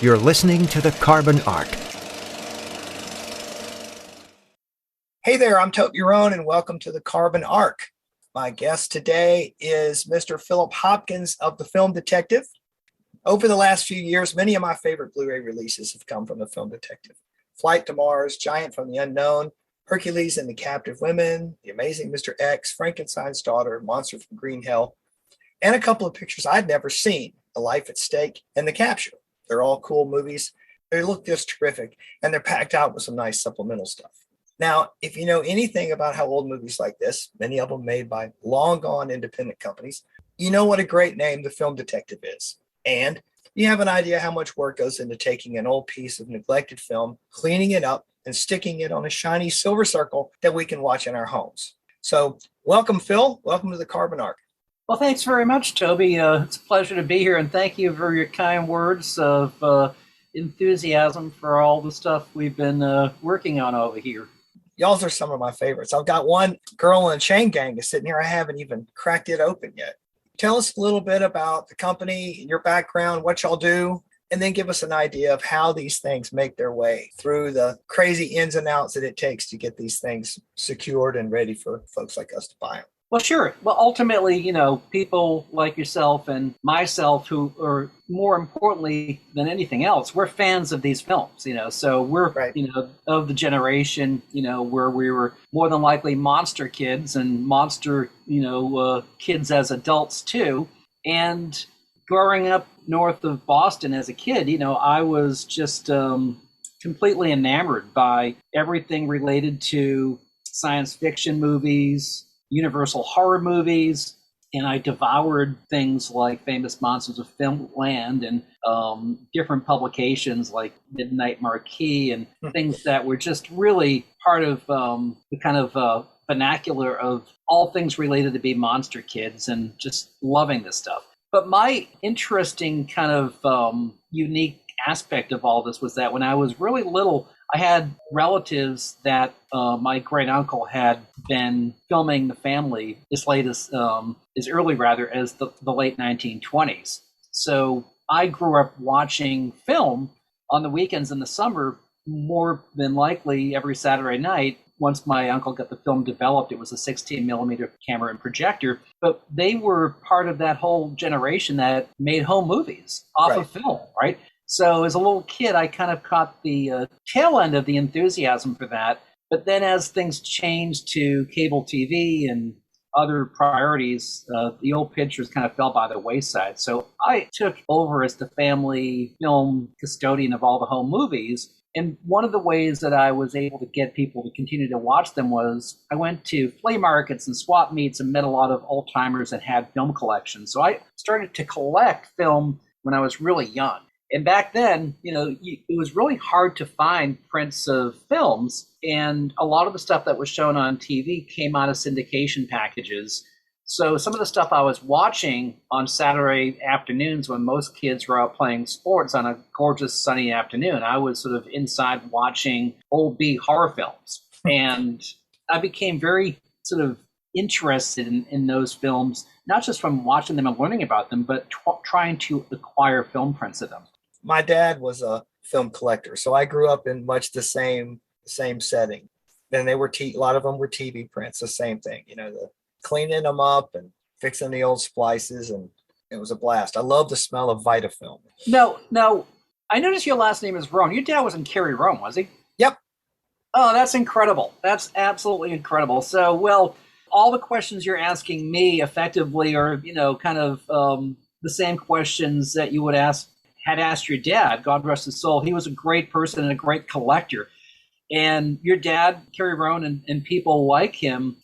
You're listening to The Carbon Arc. Hey there, I'm Toby Roan, and welcome to The Carbon Arc. My guest today is Mr. Philip Hopkins of The Film Detective. Over the last few years, many of my favorite Blu-ray releases have come from The Film Detective. Flight to Mars, Giant from the Unknown, Hercules and the Captive Women, The Amazing Mr. X, Frankenstein's Daughter, Monster from Green Hell, and a couple of pictures I'd never seen, A Life at Stake and The Capture. They're all cool movies. They look just terrific, and they're packed out with some nice supplemental stuff. Now, if you know anything about how old movies like this, many of them made by long gone independent companies, you know what a great name The Film Detective is. And you have an idea how much work goes into taking an old piece of neglected film, cleaning it up, and sticking it on a shiny silver circle that we can watch in our homes. So welcome, Phil. Welcome to The Carbon Arc. Well, thanks very much, Toby. It's a pleasure to be here, and thank you for your kind words of enthusiasm for all the stuff we've been working on over here. Y'all's are some of my favorites. I've got one Girl in a Chain Gang is sitting here. I haven't even cracked it open yet. Tell us a little bit about the company, your background, what y'all do, and then give us an idea of how these things make their way through the crazy ins and outs that it takes to get these things secured and ready for folks like us to buy them. Well, sure. Well, ultimately, you know, people like yourself and myself who are, more importantly than anything else, we're fans of these films, you know, so we're, right, you know, of the generation, you know, where we were more than likely monster kids and monster, you know, kids as adults too. And growing up north of Boston as a kid, you know, I was just completely enamored by everything related to science fiction movies, Universal horror movies, and I devoured things like Famous Monsters of Filmland and different publications like Midnight Marquee and things that were just really part of the kind of vernacular of all things related to be monster kids and just loving this stuff. But my interesting kind of unique aspect of all this was that when I was really little, I had relatives that my great uncle had been filming the family as early as the late 1920s. So I grew up watching film on the weekends in the summer, more than likely every Saturday night. Once my uncle got the film developed, it was a 16 millimeter camera and projector. But they were part of that whole generation that made home movies off of film, right? So as a little kid, I kind of caught the tail end of the enthusiasm for that. But then as things changed to cable TV and other priorities, the old pictures kind of fell by the wayside. So I took over as the family film custodian of all the home movies. And one of the ways that I was able to get people to continue to watch them was I went to flea markets and swap meets and met a lot of old timers that had film collections. So I started to collect film when I was really young. And back then, you know, it was really hard to find prints of films. And a lot of the stuff that was shown on TV came out of syndication packages. So some of the stuff I was watching on Saturday afternoons when most kids were out playing sports on a gorgeous sunny afternoon, I was sort of inside watching old B horror films. And I became very sort of interested in those films, not just from watching them and learning about them, but trying to acquire film prints of them. My dad was a film collector, so I grew up in much the same setting. Then they were a lot of them were TV prints, the same thing, you know, the cleaning them up and fixing the old splices, and it was a blast. I love the smell of Vitafilm. No, I noticed your last name is Roan. Your dad was in Kerry Rome, was he? Yep. Oh, that's incredible. That's absolutely incredible. So, well, all the questions you're asking me effectively are, you know, kind of the same questions that you had asked your dad. God rest his soul. He was a great person and a great collector. And your dad, Kerry Roan, and people like him,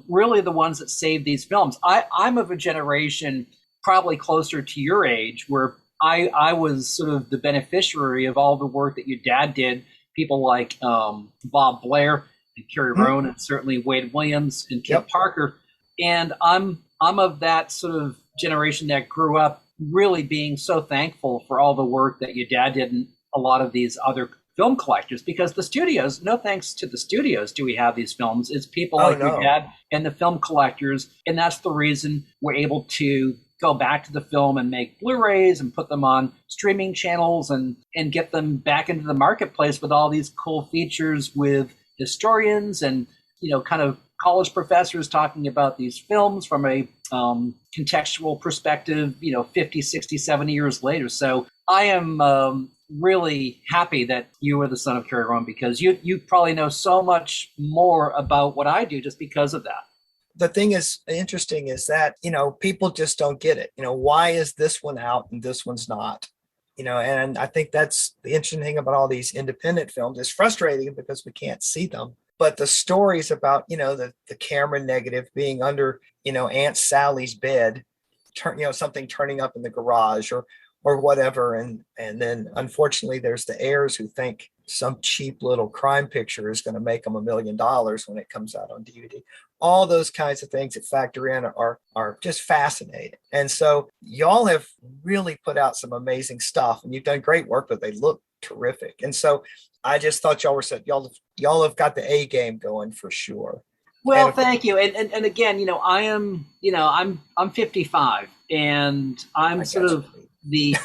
really the ones that saved these films. I'm of a generation probably closer to your age where I was sort of the beneficiary of all the work that your dad did. People like Bob Blair and Kerry Roan, and certainly Wade Williams and Kip Parker. And I'm of that sort of generation that grew up really being so thankful for all the work that your dad did and a lot of these other film collectors, because the studios, no thanks to the studios do we have these films. It's people like your dad and the film collectors. And that's the reason we're able to go back to the film and make Blu-rays and put them on streaming channels and get them back into the marketplace with all these cool features with historians and, kind of college professors talking about these films from a contextual perspective, 50, 60, 70 years later. So I am really happy that you are the son of Carrie Rowan, because you probably know so much more about what I do just because of that. The thing is interesting is that, people just don't get it. Why is this one out and this one's not? And I think that's the interesting thing about all these independent films. It's frustrating because we can't see them. But the stories about, the camera negative being under, Aunt Sally's bed, something turning up in the garage or whatever. And then unfortunately, there's the heirs who think some cheap little crime picture is going to make them $1 million when it comes out on DVD. All those kinds of things that factor in are just fascinating. And so y'all have really put out some amazing stuff, and you've done great work, but they look terrific. And so I just thought y'all have got the A game going for sure. Well, thank you. And again, I am, I'm 55, and I'm sort of the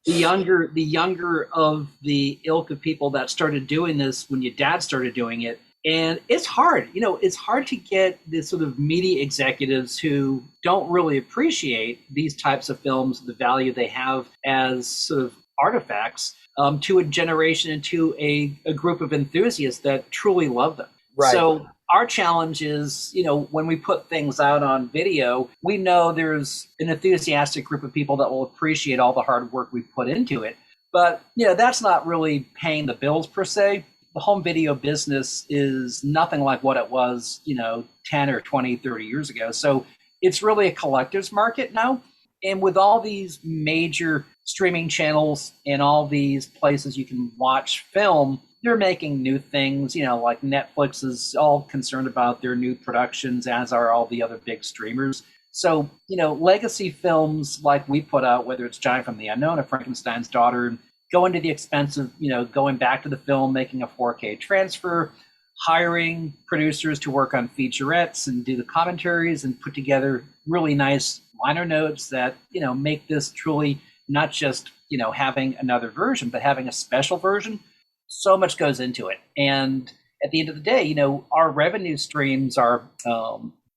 younger of the ilk of people that started doing this when your dad started doing it. And it's hard, it's hard to get the sort of media executives who don't really appreciate these types of films, the value they have as sort of artifacts, to a generation and to a group of enthusiasts that truly love them. Right. So our challenge is, when we put things out on video, we know there's an enthusiastic group of people that will appreciate all the hard work we put into it. But, that's not really paying the bills per se. The home video business is nothing like what it was, 10 or 20, 30 years ago. So it's really a collector's market now. And with all these major streaming channels and all these places you can watch film, they're making new things, like Netflix is all concerned about their new productions, as are all the other big streamers. So, legacy films like we put out, whether it's Giant from the Unknown or Frankenstein's Daughter, going to the expense of, going back to the film, making a 4K transfer, hiring producers to work on featurettes and do the commentaries and put together really nice liner notes that, make this truly not just, having another version, but having a special version. So much goes into it. And at the end of the day, our revenue streams are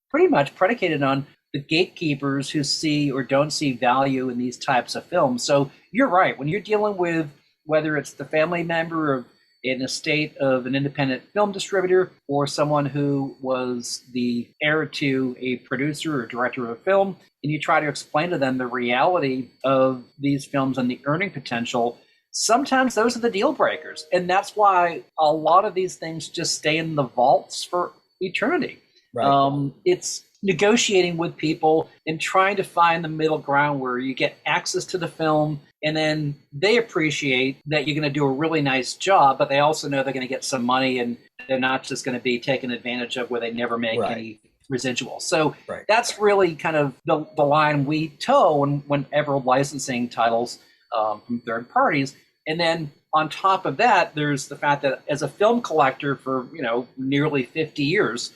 pretty much predicated on the gatekeepers who see or don't see value in these types of films. So you're right. When you're dealing with whether it's the family member of an estate of an independent film distributor or someone who was the heir to a producer or director of a film, and you try to explain to them the reality of these films and the earning potential, sometimes those are the deal breakers. And that's why a lot of these things just stay in the vaults for eternity. Right. It's negotiating with people and trying to find the middle ground where you get access to the film and then they appreciate that you're going to do a really nice job, but they also know they're going to get some money and they're not just going to be taken advantage of where they never make any residual. So that's really kind of the line we toe whenever licensing titles from third parties. And then on top of that, there's the fact that as a film collector for, nearly 50 years,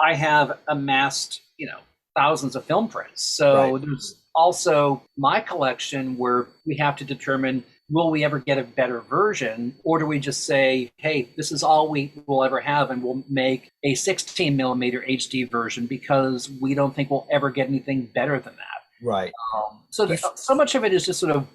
I have amassed, thousands of film prints. So there's also my collection where we have to determine, will we ever get a better version? Or do we just say, hey, this is all we will ever have and we'll make a 16 millimeter HD version because we don't think we'll ever get anything better than that. Right. So much of it is just sort of,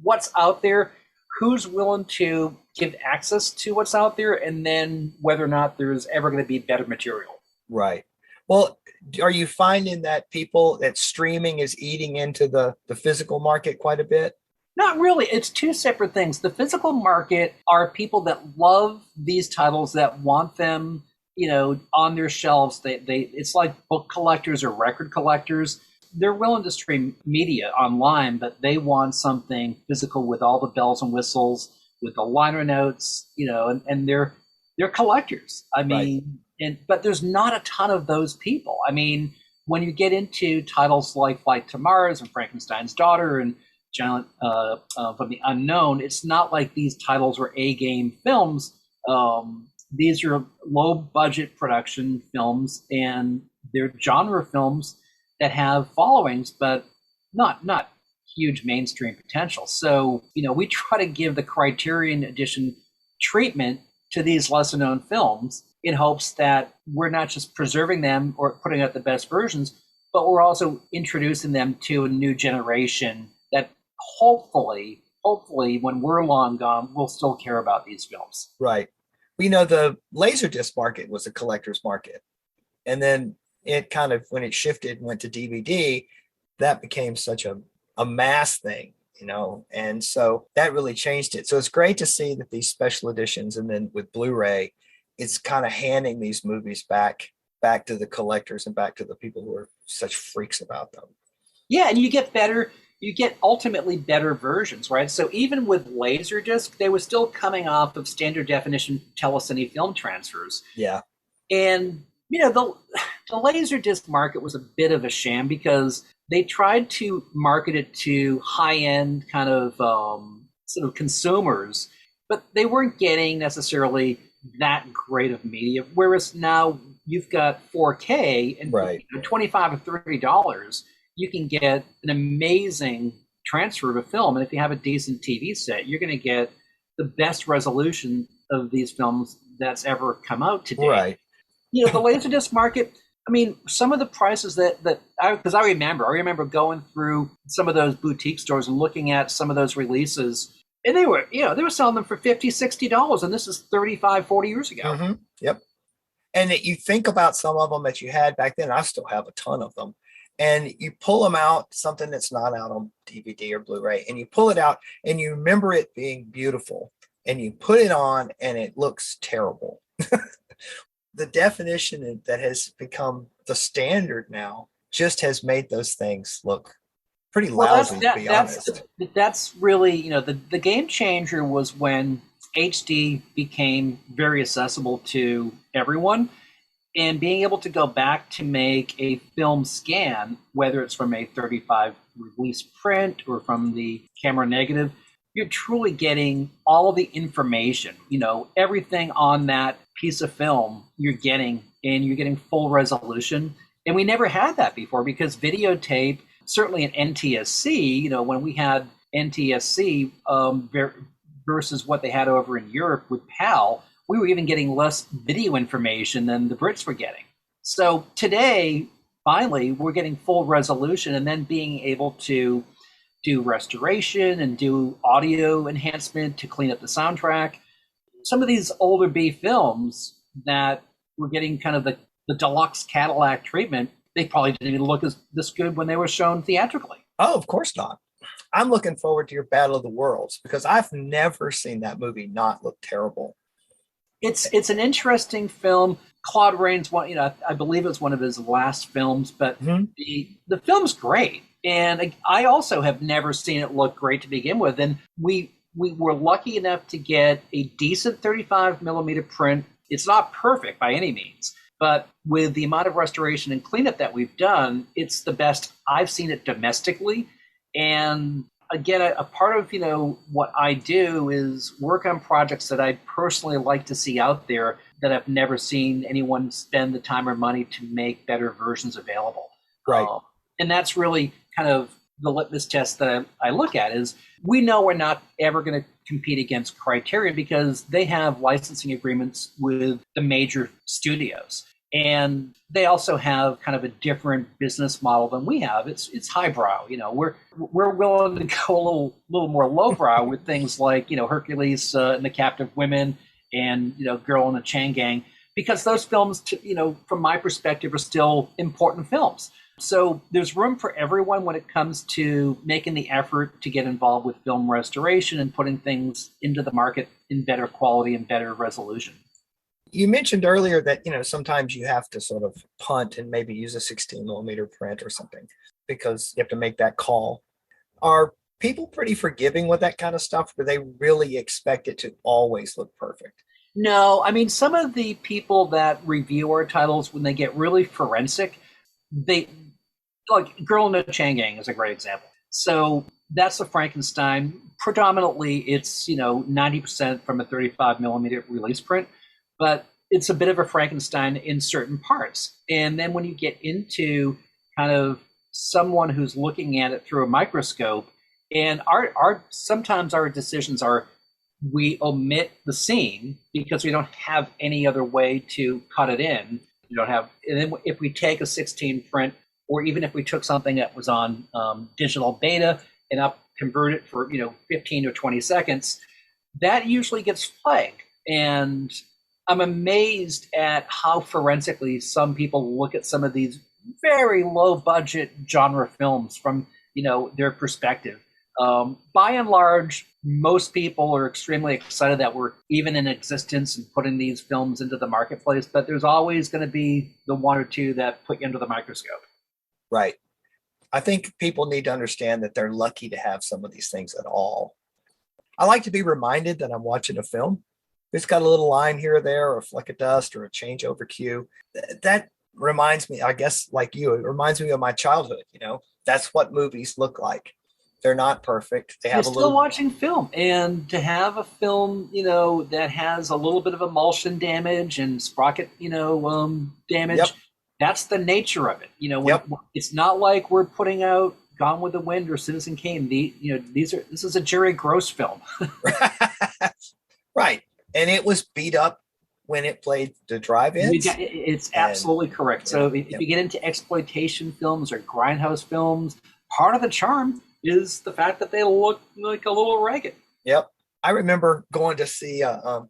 what's out there, who's willing to give access to what's out there, and then whether or not there's ever going to be better material. Right. Well, are you finding that that streaming is eating into the physical market quite a bit? Not really. It's two separate things. The physical market are people that love these titles, that want them, on their shelves. It's like book collectors or record collectors. They're willing to stream media online, but they want something physical with all the bells and whistles, with the liner notes, and they're collectors. I mean, but there's not a ton of those people. I mean, when you get into titles like Flight to Mars and Frankenstein's Daughter and Giant from the Unknown, it's not like these titles were A-game films. These are low-budget production films, and they're genre films that have followings, but not huge mainstream potential. So, we try to give the Criterion Edition treatment to these lesser known films in hopes that we're not just preserving them or putting out the best versions, but we're also introducing them to a new generation that hopefully when we're long gone, we'll still care about these films. Right. We know the Laserdisc market was a collector's market. And then it kind of, when it shifted and went to DVD, that became such a mass thing, and so that really changed it. So it's great to see that these special editions, and then with Blu-ray, it's kind of handing these movies back to the collectors and back to the people who are such freaks about them. Yeah, and you get ultimately better versions, right? So even with Laserdisc, they were still coming off of standard definition telecine film transfers. Yeah. And, the Laserdisc market was a bit of a sham because they tried to market it to high-end kind of sort of consumers, but they weren't getting necessarily that great of media. Whereas now you've got 4K and right. $25 to $30, you can get an amazing transfer of a film. And if you have a decent TV set, you're going to get the best resolution of these films that's ever come out today. Right. The Laserdisc market, I mean, some of the prices because I remember going through some of those boutique stores and looking at some of those releases, and they were selling them for $50, $60, and this is 35, 40 years ago. Mm-hmm. Yep. And you think about some of them that you had back then. I still have a ton of them. And you pull them out, something that's not out on DVD or Blu-ray, and you pull it out and you remember it being beautiful, and you put it on and it looks terrible. The definition that has become the standard now just has made those things look pretty lousy, to be honest. That's really, the game changer was when HD became very accessible to everyone. And being able to go back to make a film scan, whether it's from a 35 release print or from the camera negative, you're truly getting all of the information, everything on that piece of film you're getting, and you're getting full resolution. And we never had that before because videotape, certainly in NTSC, when we had NTSC versus what they had over in Europe with PAL, we were even getting less video information than the Brits were getting. So today, finally, we're getting full resolution, and then being able to do restoration and do audio enhancement to clean up the soundtrack. Some of these older B films that were getting kind of the deluxe Cadillac treatment, they probably didn't even look this good when they were shown theatrically. Oh, of course not. I'm looking forward to your Battle of the Worlds because I've never seen that movie not look terrible. It's an interesting film. Claude Rains, I believe it was one of his last films, but the film's great. And I also have never seen it look great to begin with. And we were lucky enough to get a decent 35 millimeter print. It's not perfect by any means, but with the amount of restoration and cleanup that we've done, it's the best I've seen it domestically. And again, a part of what I do is work on projects that I personally like to see out there that I've never seen anyone spend the time or money to make better versions available. Right. And that's really kind of the litmus test that I look at is we know we're not ever going to compete against Criterion because they have licensing agreements with the major studios. And they also have kind of a different business model than we have. It's highbrow. We're willing to go a little more lowbrow with things like Hercules and the Captive Women and Girl in the Chain Gang, because those films, from my perspective, are still important films. So there's room for everyone when it comes to making the effort to get involved with film restoration and putting things into the market in better quality and better resolution. You mentioned earlier that, sometimes you have to sort of punt and maybe use a 16 millimeter print or something because you have to make that call. Are people pretty forgiving with that kind of stuff? Or do they really expect it to always look perfect? No, I mean, some of the people that review our titles, when they get really forensic, like Girl in the Chain Gang is a great example. So that's a Frankenstein. Predominantly, it's 90% from a 35 millimeter release print, but it's a bit of a Frankenstein in certain parts. And then when you get into kind of someone who's looking at it through a microscope. And our sometimes our decisions are we omit the scene because we don't have any other way to cut it in. We don't have, and then if we take a 16 print, or even if we took something that was on digital beta and convert it for 15 or 20 seconds, that usually gets flagged. And I'm amazed at how forensically some people look at some of these very low budget genre films from their perspective. By and large, most people are extremely excited that we're even in existence and putting these films into the marketplace, but there's always going to be the one or two that put you under the microscope. Right. I think people need to understand that they're lucky to have some of these things at all. I like to be reminded that I'm watching a film. It's got a little line here or there, or a fleck of dust, or a changeover cue. That reminds me, I guess, like you, it reminds me of my childhood. That's what movies look like. They're not perfect. They have You're still watching film, and to have a film, that has a little bit of emulsion damage and sprocket, damage. Yep. That's the nature of it. Yep. It's not like we're putting out Gone with the Wind or Citizen Kane. This is a Jerry Gross film. Right, and it was beat up when it played the drive-ins. It's absolutely correct. So if you get into exploitation films or grindhouse films, part of the charm is the fact that they look like a little ragged. Yep. I remember going to see one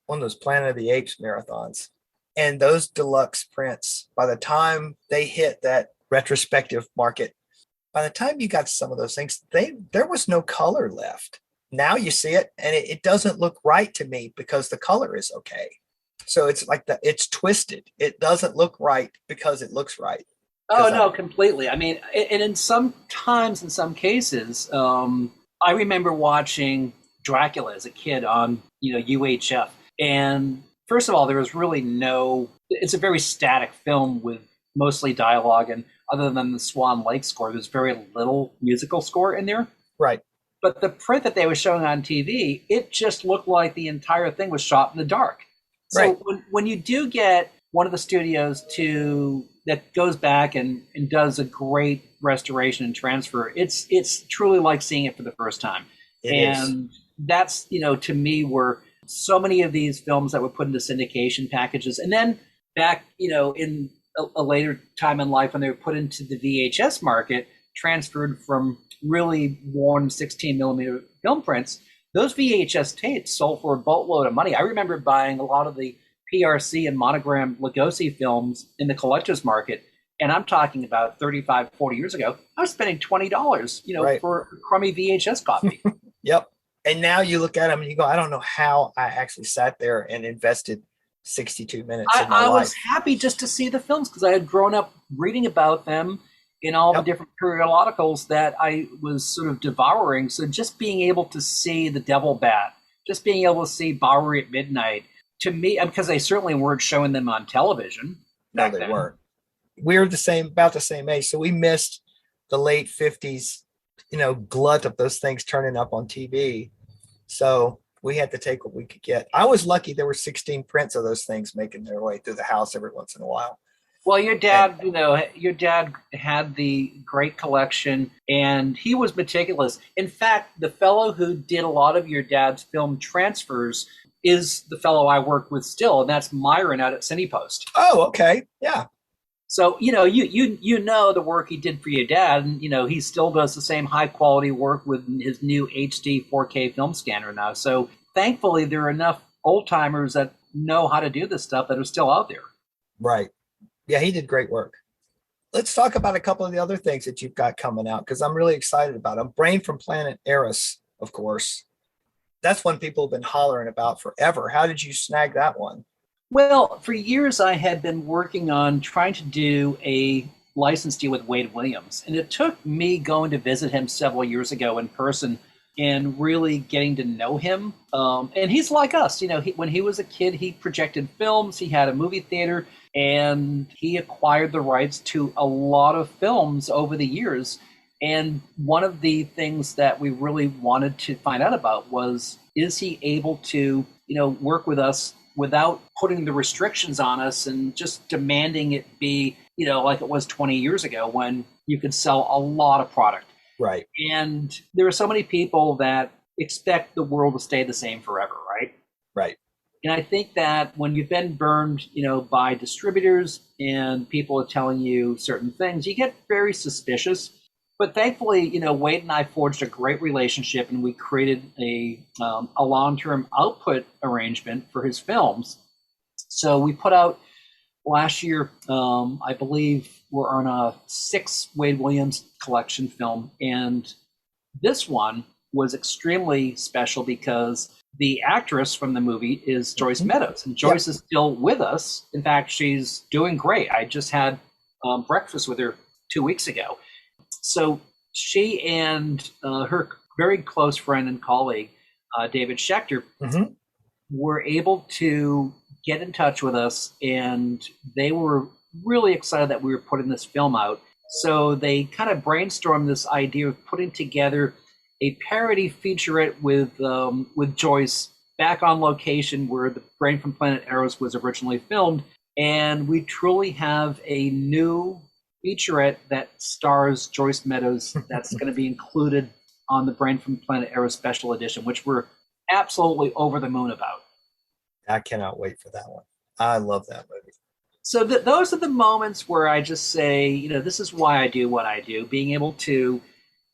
of those Planet of the Apes marathons, and those deluxe prints, by the time they hit that retrospective market, by the time you got some of those things, there was no color left. Now you see it, and it doesn't look right to me because the color is okay. So it's like it's twisted. It doesn't look right because it looks right. Oh, no, completely. I mean, and in some cases, I remember watching Dracula as a kid on, UHF. And first of all, there was really it's a very static film with mostly dialogue. And other than the Swan Lake score, there's very little musical score in there. Right. But the print that they were showing on TV, it just looked like the entire thing was shot in the dark. So right. when you do get one of the studios that goes back and does a great restoration and transfer, it's truly like seeing it for the first time. And that's, to me, where so many of these films that were put into syndication packages, and then back, in a later time in life when they were put into the VHS market, transferred from really worn 16 millimeter film prints, those VHS tapes sold for a boatload of money. I remember buying a lot of the PRC and Monogram Lugosi films in the collector's market. And I'm talking about 35, 40 years ago. I was spending $20, right, for a crummy VHS copy. Yep. And now you look at them and you go, I don't know how I actually sat there and invested 62 minutes in my life. I was happy just to see the films because I had grown up reading about them in all the different periodicals that I was sort of devouring. So just being able to see The Devil Bat, just being able to see Bowery at Midnight, to me, because they certainly weren't showing them on television. No, they weren't. We were about the same age. So we missed the late 50s, glut of those things turning up on TV. So we had to take what we could get. I was lucky there were 16 prints of those things making their way through the house every once in a while. Well, your dad, your dad had the great collection, and he was meticulous. In fact, the fellow who did a lot of your dad's film transfers is the fellow I work with still, and that's Myron out at CinePost. Oh, okay. Yeah. So, you know the work he did for your dad, and, he still does the same high-quality work with his new HD 4K film scanner now. So, thankfully, there are enough old-timers that know how to do this stuff that are still out there. Right. Yeah, he did great work. Let's talk about a couple of the other things that you've got coming out, because I'm really excited about them. Brain from Planet Arous, of course. That's one people have been hollering about forever. How did you snag that one? Well, for years I had been working on trying to do a license deal with Wade Williams. And it took me going to visit him several years ago in person and really getting to know him. And he's like us. When he was a kid, he projected films. He had a movie theater. And he acquired the rights to a lot of films over the years. And one of the things that we really wanted to find out about was, is he able to, work with us without putting the restrictions on us and just demanding it be like it was 20 years ago when you could sell a lot of product. Right. And there are so many people that expect the world to stay the same forever, right? Right. And I think that when you've been burned, by distributors and people are telling you certain things, you get very suspicious. But thankfully, Wade and I forged a great relationship, and we created a long-term output arrangement for his films. So we put out last year, I believe we're on a 6 Wade Williams collection film, and this one was extremely special because the actress from the movie is Joyce Meadows, and Joyce is still with us. In fact, she's doing great. I just had breakfast with her 2 weeks ago. So she and her very close friend and colleague, David Schechter, were able to get in touch with us, and they were really excited that we were putting this film out. So they kind of brainstormed this idea of putting together a parody featurette with Joyce back on location where the Brain from Planet Arous was originally filmed. And we truly have a new featurette that stars Joyce Meadows that's going to be included on the Brain from Planet Arous special edition, which we're absolutely over the moon about. I cannot wait for that one. I love that movie. So those are the moments where I just say, this is why I do what I do, being able to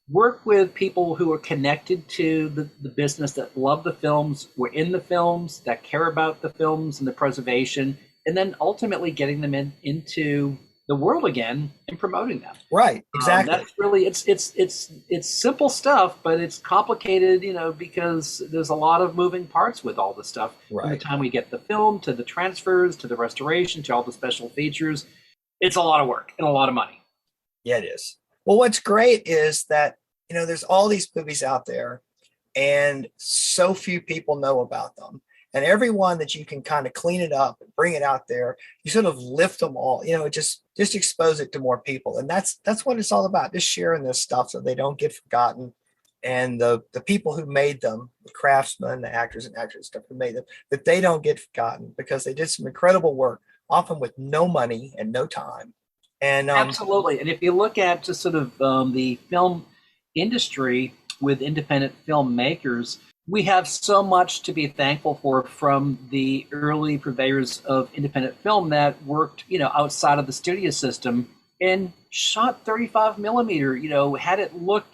work with people who are connected to the business, that love the films, were in the films, that care about the films and the preservation, and then ultimately getting them into the world again and promoting them. Right, exactly. That's really, it's simple stuff, but it's complicated, because there's a lot of moving parts with all this stuff. Right. From the time we get the film to the transfers to the restoration to all the special features, it's a lot of work and a lot of money. Yeah, it is. Well, what's great is that, there's all these movies out there and so few people know about them. And everyone that you can kind of clean it up and bring it out there, you sort of lift them all, just expose it to more people. And that's what it's all about, just sharing this stuff so they don't get forgotten. And the people who made them, the craftsmen, the actors and actresses stuff who made them, that they don't get forgotten because they did some incredible work, often with no money and no time. And absolutely. And if you look at just sort of the film industry with independent filmmakers, we have so much to be thankful for from the early purveyors of independent film that worked, outside of the studio system and shot 35 millimeter, had it look,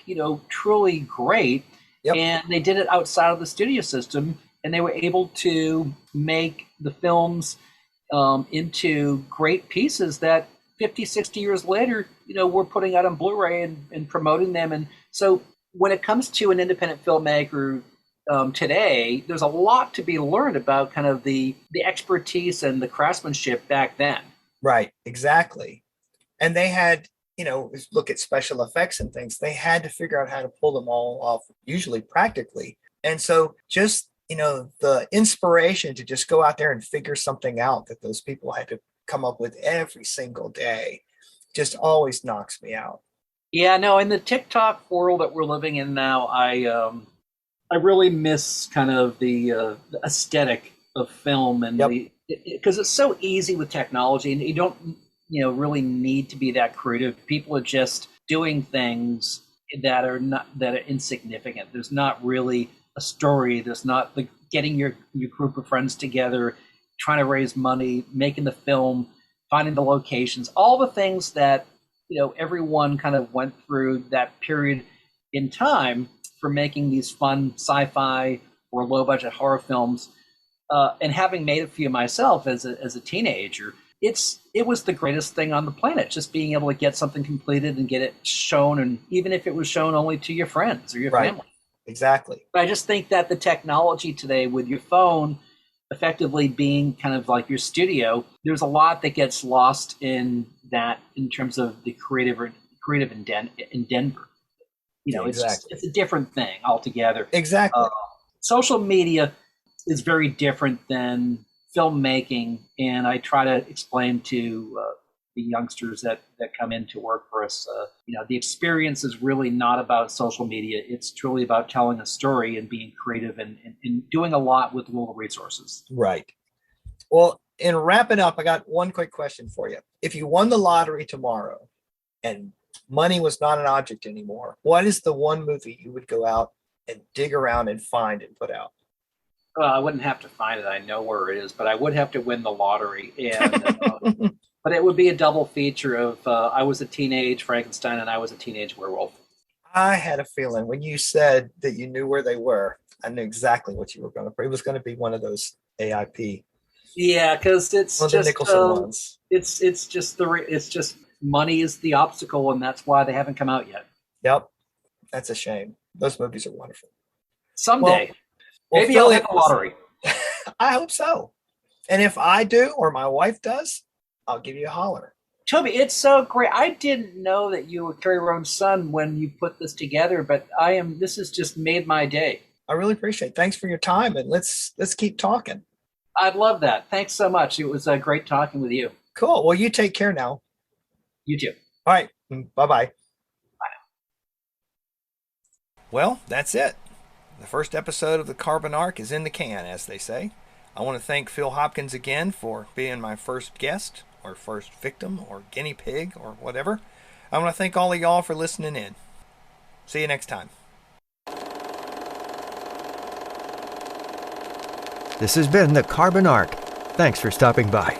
truly great. Yep. And they did it outside of the studio system, and they were able to make the films into great pieces that 50, 60 years later, we're putting out on Blu-ray and promoting them. And so when it comes to an independent filmmaker today, there's a lot to be learned about kind of the expertise and the craftsmanship back then. Right, exactly. And they had, look at special effects and things, they had to figure out how to pull them all off, usually practically. And so just, the inspiration to just go out there and figure something out that those people had to come up with every single day just always knocks me out. Yeah, no, in the TikTok world that we're living in now, I really miss kind of the aesthetic of film, and because it's so easy with technology, and you don't really need to be that creative. People are just doing things that are insignificant. There's not really a story. There's not the getting your group of friends together, trying to raise money, making the film, finding the locations, all the things that everyone kind of went through that period in time for making these fun sci-fi or low-budget horror films, and having made a few myself as a teenager, it was the greatest thing on the planet. Just being able to get something completed and get it shown, and even if it was shown only to your friends or your family. Exactly. But I just think that the technology today, with your phone effectively being kind of like your studio, there's a lot that gets lost in that in terms of the creative in Denver. Exactly. It's a different thing altogether. Exactly. Social media is very different than filmmaking, and I try to explain to the youngsters that come in to work for us, the experience is really not about social media. It's truly about telling a story and being creative and doing a lot with little resources. Right. Well, in wrapping up, I got one quick question for you. If you won the lottery tomorrow and money was not an object anymore, what is the one movie you would go out and dig around and find and put out? Well, I wouldn't have to find it. I know where it is, but I would have to win the lottery. And but it would be a double feature of I was a teenage Frankenstein and I was a teenage werewolf. I had a feeling when you said that you knew where they were, I knew exactly what you were going to put. It was going to be one of those AIP. Yeah, because it's One of the just Nicholson ones. it's just money is the obstacle, and that's why they haven't come out yet. Yep. That's a shame. Those movies are wonderful. Someday, Well, maybe Phil, I'll hit the lottery. I hope so. And if I do, or my wife does, I'll give you a holler. Toby, it's so great. I didn't know that you were Carrie Roan's son when you put this together, but this has just made my day. I really appreciate it. Thanks for your time, and let's keep talking. I'd love that. Thanks so much. It was great talking with you. Cool. Well, you take care now. You too. All right. Bye-bye. Well, that's it. The first episode of the Carbon Arc is in the can, as they say. I want to thank Phil Hopkins again for being my first guest, or first victim, or guinea pig, or whatever. I want to thank all of y'all for listening in. See you next time. This has been the Carbon Arc. Thanks for stopping by.